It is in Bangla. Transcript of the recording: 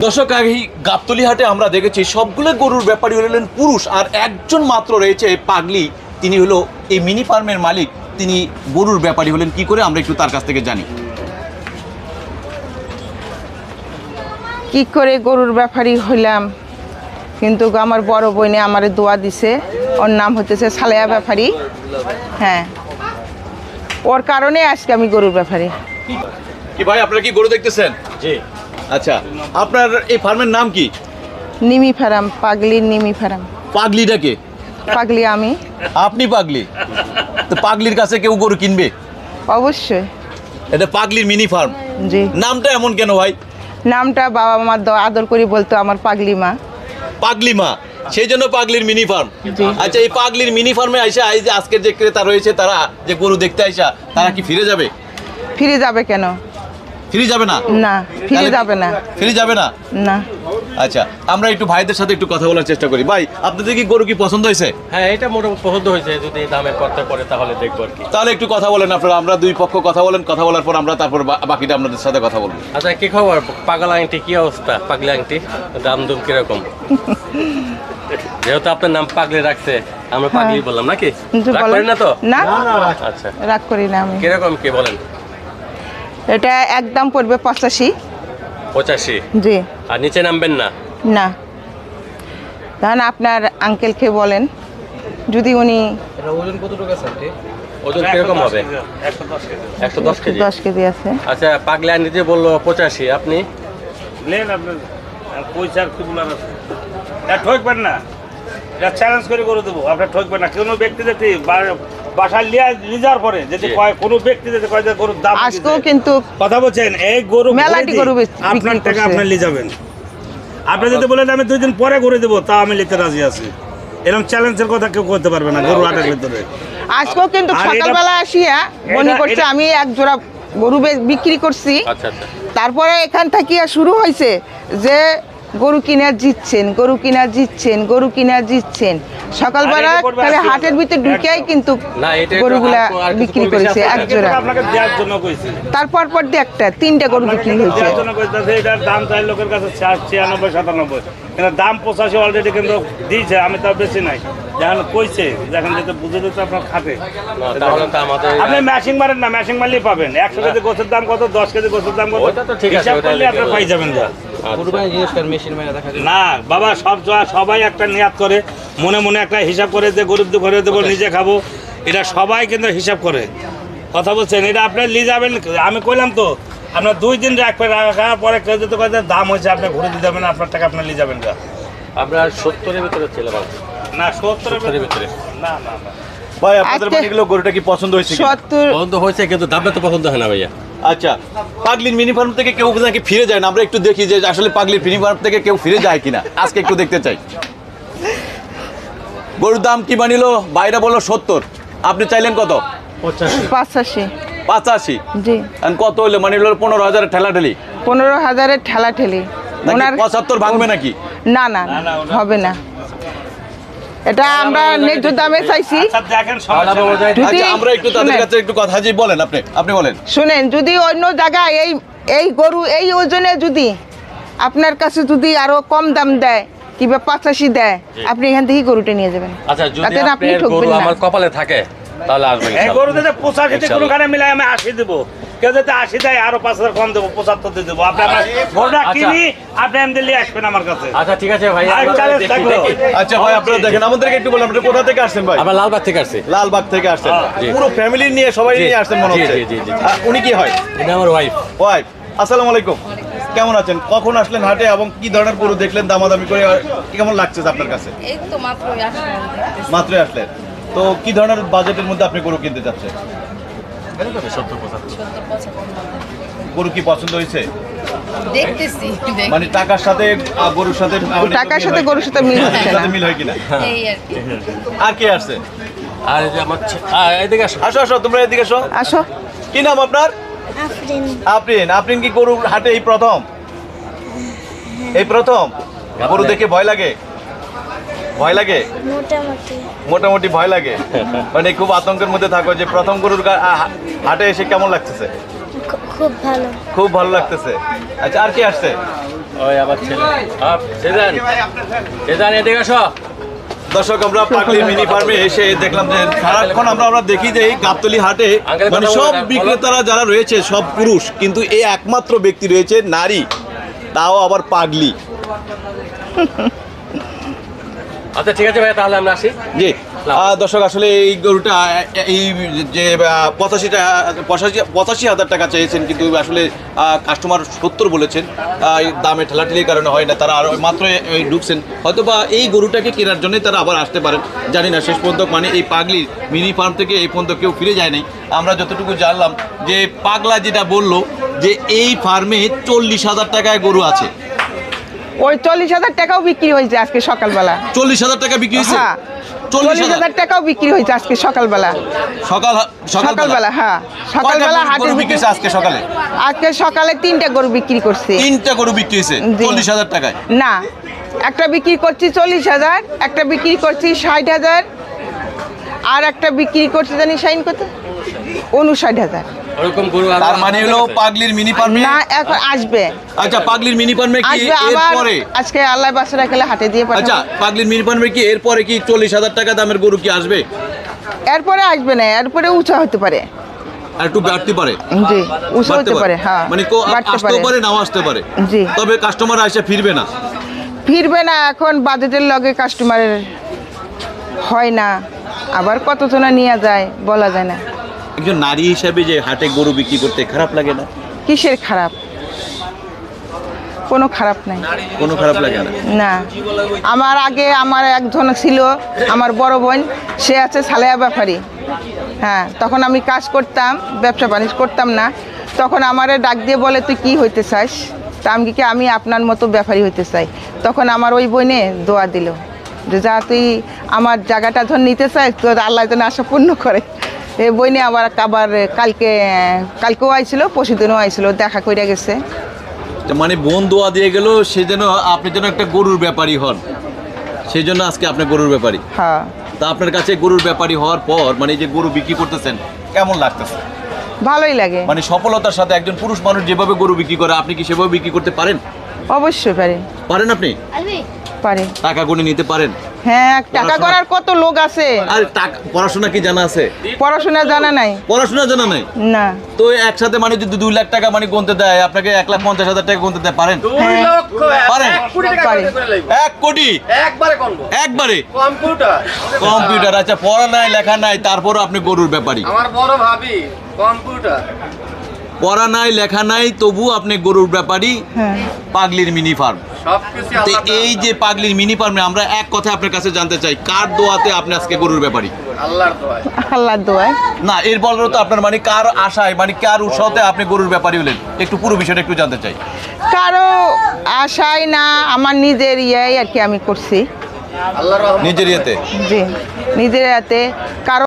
দর্শক, এই গাবতলী হাটে আমরা দেখেছি সবগুলো গরুর ব্যাপারী হলেন পুরুষ, আর একজন মাত্র রয়েছে পাগলি। তিনি হলো এই মিনি ফার্মের মালিক। তিনি গরুর ব্যাপারী হলেন কি করে, আমরা একটু তার কাছ থেকে জানি। কি করে গরুর ব্যাপারী হইলাম, কিন্তু আমার বড় বোনে আমার দোয়া দিছে। ওর নাম হতেছে সালেয়া ব্যাপারী। হ্যাঁ, ওর কারণে আজকে আমি গরুর ব্যাপারী। কি ভাই, আপনারা কি গরু দেখতেছেন? জি। আচ্ছা, আপনার এই ফার্মের নাম কি? নিমি ফার্ম, পাগলির নিমি ফার্ম। পাগলিটাকে? পাগলি আমি। আপনি পাগলি? তো পাগলির কাছে কেউ গরু কিনবে? অবশ্যই। এটা পাগলির মিনি ফার্ম। জি। নামটা এমন কেন ভাই? নামটা বাবা আমার আদর করে বলতো আমার পাগলি মা। পাগলি মা, সেই জন্য পাগলির মিনি ফার্ম। আচ্ছা, এই পাগলির মিনি ফার্মে আইসা এই যে আজকের যে ক্রেতা রয়েছে তারা যে গরু দেখতে আইসা, তারা কি ফিরে যাবে? ফিরে যাবে কেন? ফিরে যাবে না? না, ফিরে যাবে না। ফিরে যাবে না? না। আচ্ছা, আমরা একটু ভাইদের সাথে একটু কথা বলার চেষ্টা করি। ভাই, আপনাদের কি গরু কি পছন্দ হয়েছে? হ্যাঁ, এটা মোটামুটি পছন্দ হয়েছে। যদি দামের করতে পারে তাহলে দেখবো আর কি। তাহলে একটু কথা বলেন আপনারা, আমরা দুই পক্ষ কথা বলেন, কথা বলার পর আমরা তারপর বাকিটা আপনাদের সাথে কথা বলবো। আচ্ছা, কি খবর? পাগলা আংটি কি অবস্থা? পাগলা আংটি দাম দুম কিরকম? যেহেতু আপনার নাম পাগলি রাখছে, আমরা পাগলি বললাম নাকি? রাগ করেন না তো? না, আচ্ছা, রাগ করি না আমি। কিরকম কি বলেন? এটা একদম পড়বে 85। 85? জি। আর নিচে নামবেন না? না, তাহলে আপনার আঙ্কেলকে বলেন, যদি উনি ওজন কতটুকু আছে? ওজন কিরকম হবে? 110 কেজি। 10 কেজি আছে। আচ্ছা, পাগলা আংটি বললো 85, আপনি নেন আপনার পয়সার কি বলার আছে? এটা ঠকবেন না, এটা চ্যালেঞ্জ করে দেবো। আপনার ঠকবেন না। কোনো ব্যক্তি যদি বাসায় লিজার পরে যদি কয়, কোনো ব্যক্তি যদি কয় যে গরুর দাম আজকেও কিন্তু কথা বলছেন, এই গরু মেলাটি গরু আপনার টাকা আপনার নিয়ে যাবেন। আপনি যদি বলেন আমি 2 দিন পরে ঘুরে দেবো, তা আমি নিতে রাজি আছি। এরকম চ্যালেঞ্জের কথা কেউ করতে পারবে না গরু হাটের ভিতরে। আজকেও কিন্তু আর সকালবেলা আসিয়া মনে করছে আমি এক জোড়া গরু বিক্রি করছি। আচ্ছা আচ্ছা। তারপরে এখান থেকে শুরু হয়েছে যে গরু কিনা জিতছেন, গরু কিনা জিতছেন, গরু কিনা জিতছেন। সকালবেলা তাহলে হাটের ভিতরে ঢুকেই কিন্তু না, এটা গরুগুলা বিক্রি করেছে এক জোড়া। আপনাকে দেওয়ার জন্য কইছি। তারপর পর দিয়ে 3টা গরু বিক্রি হয়েছে। দেওয়ার জন্য কইতাছে। এটার দাম চাই লোকের কাছে 96, 97, কিন্তু দাম 85 অলরেডি কিন্তু দিয়েছে। আমি তাও বেশি নাই, যখন কইছে, যখন যেটা বুঝে দিতে আপনার খাতে। না, তাহলে তো আমাদের আপনি ম্যাশিং মারেন না, ম্যাশিং মারলেই পাবেন। 100 কেজি গোছের দাম কত, 10 কেজি গোছের দাম কত, ওটা তো ঠিক আছে, হিসাব ওটা করলে আপনি লিখে পাই যাবেন। যা দেখা না বাবা, সবাই একটা নিয়াত করে, মনে মনে একটা হিসাব করে যে গরিব ঘরে দেবো, নিজে খাবো, এটা সবাই কিন্তু হিসাব করে। কথা বলছেন, এটা আপনি নিয়ে যাবেন। আমি কইলাম তো, আপনার 2 দিন রাখবেন, রাখার পরে কেউ যদি কয় যে দাম হয়েছে, আপনি ঘুরে দিতে যাবেন, আপনার টাকা আপনি নিয়ে যাবেন। যা আমরা 70-এর ভিতরে ছিলাম। না, 70-এর ভিতরে না না না। ভাই, আপনাদের আজকে- বাড়িগুলো গরুটা কি পছন্দ হয়েছে? 70 পছন্দ হয়েছে, কিন্তু দামটা তো পছন্দ হয় না ভাইয়া। আচ্ছা, পাগলির মিনি ফার্ম থেকে কেউ নাকি ফিরে যায় না, আমরা একটু দেখি যে আসলে পাগলির মিনি ফার্ম থেকে কেউ ফিরে যায় কিনা, আজকে একটু দেখতে চাই। গরুর দাম কি মানিল? বাইরে বললো 70, আপনি চাইলেন কত? 85। 85। জি। আর কত হইলে মানিল? 15,000 ঠেলাঠেলি 15,000-এর ঠেলা ঠেলি। নাকি 75 ভাঙবে নাকি? না না, হবে না। এটা আমরা ন্যায্য দামে চাইছি। আচ্ছা দেখেন, সমস্যা নাই। যদি আচ্ছা, আমরা একটু তাদের শুনেন। কাছে একটু কথা জি বলেন, আপনি বলেন। শুনেন, যদি অন্য জায়গায় এই গরু এই ওজনে যদি আপনার কাছে যদি আরো কম দাম দেয় কিংবা 85 দেয়, আপনি এখান থেকে গরুটা নিয়ে যাবেন। আচ্ছা, যদি তাতে আপনি আপনার ঠকবেন গরু না। আমার কপালে থাকে তাহলে আসবেন। এই গরু যদি 85 কোনোখানে মিলাই আমি 80 দেবো। কেউ যদি 80 দেয়, আরো 5,000 কম দেবো, 75 দিয়ে দেবো। আপনি আমার গরুটা আচ্ছা। কিনি, আপনি এমনি নিয়ে আসবেন আমার কাছে। আচ্ছা, ঠিক আছে ভাই। আর চ্যালেঞ্জ থাকলো। আচ্ছা ভাই, আপনারা দেখেন, আমাদেরকে একটু বলেন, আপনি কোথা থেকে আসছেন ভাই? আমরা লালবাগ থেকে আসছি। লালবাগ থেকে আসছেন? জি। পুরো ফ্যামিলি নিয়ে সবাই জি, নিয়ে আসছেন মনে জি, হচ্ছে। জি, জি, জি। উনি কি হয়? এটা আমার ওয়াইফ। ওয়াইফ। আসসালামু আলাইকুম, কেমন আছেন? কখন আসলেন হাটে এবং কি ধরনের গরু দেখলেন, দামাদামি করে কেমন লাগছে আপনার কাছে? এই তো মাত্রই আসলাম দেখতেছি। মাত্রই আসলেন, তো কি ধরনের বাজেটের মধ্যে আপনি গরু কিনতে চাচ্ছেন? 70-75 গরু কি পছন্দ হয়েছে? দেখতেছি মানে টাকার সাথে গরুর সাথে টাকার সাথে গরুর সাথে মিল হচ্ছে না। মিল হয় কিনা? এই আর কি। আর কে আসছে? আর এই যে আমার এদিকে আসো। আসো আসো, তোমরা এদিকে আসো। আসো। কি নাম আপনার? আফরিন। আফরিন। আফরিন কি গরু হাটে এই প্রথম? এই প্রথম? গরু দেখে ভয় লাগে? ভয় লাগে? মোটামুটি মোটামুটি ভয় লাগে, মানে খুব আতঙ্কের মধ্যে থাকো যে প্রথম গরুর হাটে এসে কেমন লাগতেছে? খুব ভালো। খুব ভালো লাগতেছে। আচ্ছা, আর কি আসছে? ওই আবার ছেলে সেজান এদিকে আসো। দর্শক আমরা পাগলি মিনি ফার্মে এসে দেখলাম যে সারাক্ষণ আমরা দেখি যে এই গাবতলী হাটে মানে সব বিক্রেতারা যারা রয়েছে সব পুরুষ, কিন্তু এই একমাত্র ব্যক্তি রয়েছে নারী, তাও আবার পাগলি। আচ্ছা ঠিক আছে ভাই, তাহলে আমরা আসি। জি দর্শক আসলে এই গরুটা এই যে 85,000 টাকা চেয়েছেন, কিন্তু আসলে কাস্টমার 70 বলেছেন। এই দামে ঠেলাঠেলির কারণে হয় না, তারা আর মাত্র এই ঢুকছেন, হয়তো বা এই গরুটাকে কেনার জন্যই তারা আবার আসতে পারেন, জানি না। শেষ পর্যন্ত মানে এই পাগলির মিনি ফার্ম থেকে এই পর্যন্ত কেউ ফিরে যায় নাই। আমরা যতটুকু জানলাম যে পাগলা যেটা বললো যে এই ফার্মে 40,000 টাকায় গরু আছে। ওই 40,000 টাকাও বিক্রি হয়েছে আজকে সকালবেলা। 40,000 টাকা বিক্রি হয়েছে? হ্যাঁ, 40,000 টাকাও বিক্রি হয়েছে আজকে সকালবেলা। সকালবেলা হ্যাঁ, সকালবেলা হাটে বিক্রি হয়েছে আজকে সকালে। আজকে সকালে 3টা গরু বিক্রি করছে। 3টা গরু বিক্রি হয়েছে জি। 40,000 টাকায়? না, একটা বিক্রি করছি 40,000, একটা বিক্রি করছি 60,000, আর একটা বিক্রি করছি জানি সাইন কত 59,000। ওরকম গরু তার মানে হলো পাগলির মিনি ফার্মে না, এখন আসবে আচ্ছা পাগলির মিনি ফার্মে কি আসবে আবার। এরপরে? আজকে আল্লাহ বাসা রাখলে হাটে দিয়ে আচ্ছা পাঠাবো। পাগলির মিনি ফার্মে কি এরপরে কি 40,000 টাকা দামের গরু কি আসবে? এরপরে আসবে না, এরপরে উঁচা হতে পারে। আর একটু বাড়তে পারে? জি, উঁচা হতে পারে। হ্যাঁ, মানে বাড়তে আসতেও পারে নাও আসতে পারে। জি। তবে কাস্টমার এসে ফিরবে না। ফিরবে না, এখন বাজেটের লগে কাস্টমারের হয় না, আবার কতজনা নিয়ে যায় বলা যায় না। একজন নারী হিসেবে যে হাটে গরু বিক্রি করতে খারাপ লাগে না? কিসের খারাপ? কোনো খারাপ নাই। কোনো খারাপ লাগে না? না, আমার আগে আমার একজন ছিল, আমার বড় বোন, সে আছে সালেয়া ব্যাপারী। হ্যাঁ, তখন আমি কাজ করতাম, ব্যবসা বাণিজ্য করতাম না, তখন আমারে ডাক দিয়ে বলে তুই কি হইতে চাস? তা আমি কি আমি আপনার মতো ব্যাপারী হইতে চাই। তখন আমার ওই বোনে দোয়া দিল যে যা তুই আমার জায়গাটা ধর নিতে চাই, তোর আল্লাহ যেন আশা পূর্ণ করে। এই বইনে আবার কালকেও আইছিল, পরশুদিনও আইছিল, দেখা করে গেছে। মানে বোন দোয়া দিয়ে গেল সে যেন আপনি যেন একটা গরুর ব্যাপারী হন, সেই জন্য আজকে আপনি গরুর ব্যাপারী। হ্যাঁ, তা আপনার কাছে গরুর ব্যাপারী হওয়ার পর মানে এই যে গরু বিক্রি করতেছেন কেমন লাগতেছে? ভালোই লাগে। মানে সফলতার সাথে একজন পুরুষ মানুষ যেভাবে গরু বিক্রি করে আপনি কি সেভাবে বিক্রি করতে পারেন? অবশ্যই পারি। পারেন আপনি? পারি। টাকা গুনে নিতে পারেন? হ্যাঁ, টাকা করার কত লোক আছে। আর টাকা পড়াশোনা কি জানা আছে? পড়াশোনা জানা নাই। পড়াশোনা জানা নাই? না। তো একসাথে মানে যদি 2 লাখ টাকা মানে গুনতে দেয় আপনাকে 1,50,000 টাকা গুনতে দেয়, পারেন? হ্যাঁ, পারেন? পারি। 1 কোটি একবারে? কম্পিউটার। আচ্ছা, পড়া নাই লেখা নাই তারপরও আপনি গরুর ব্যাপারী? আমার বড় ভাবি কম্পিউটার। পড়া নাই লেখা নাই তবু আপনি গরুর ব্যাপারী, হ্যাঁ, পাগলির মিনি ফার্ম। সবকিছু তো এই যে পাগলির মিনি ফার্মে আমরা এক কথা আপনার কাছে জানতে চাই, কার দোয়াতে আপনি আজকে গরুর ব্যাপারী? আল্লাহর দোয়ায়। আল্লাহর দোয়ায়। না, এর বলরও তো আপনার মানে কার আশায় মানে কার উৎসাহতে আপনি গরুর ব্যাপারী হলেন, একটু পুরো বিষয়টা একটু জানতে চাই। কারো আশাই না, আমার নিজের আর কি আমি করছি। আল্লাহর রহমত। নিজের ইয়েতে? জি, নিজের হাতে। কারো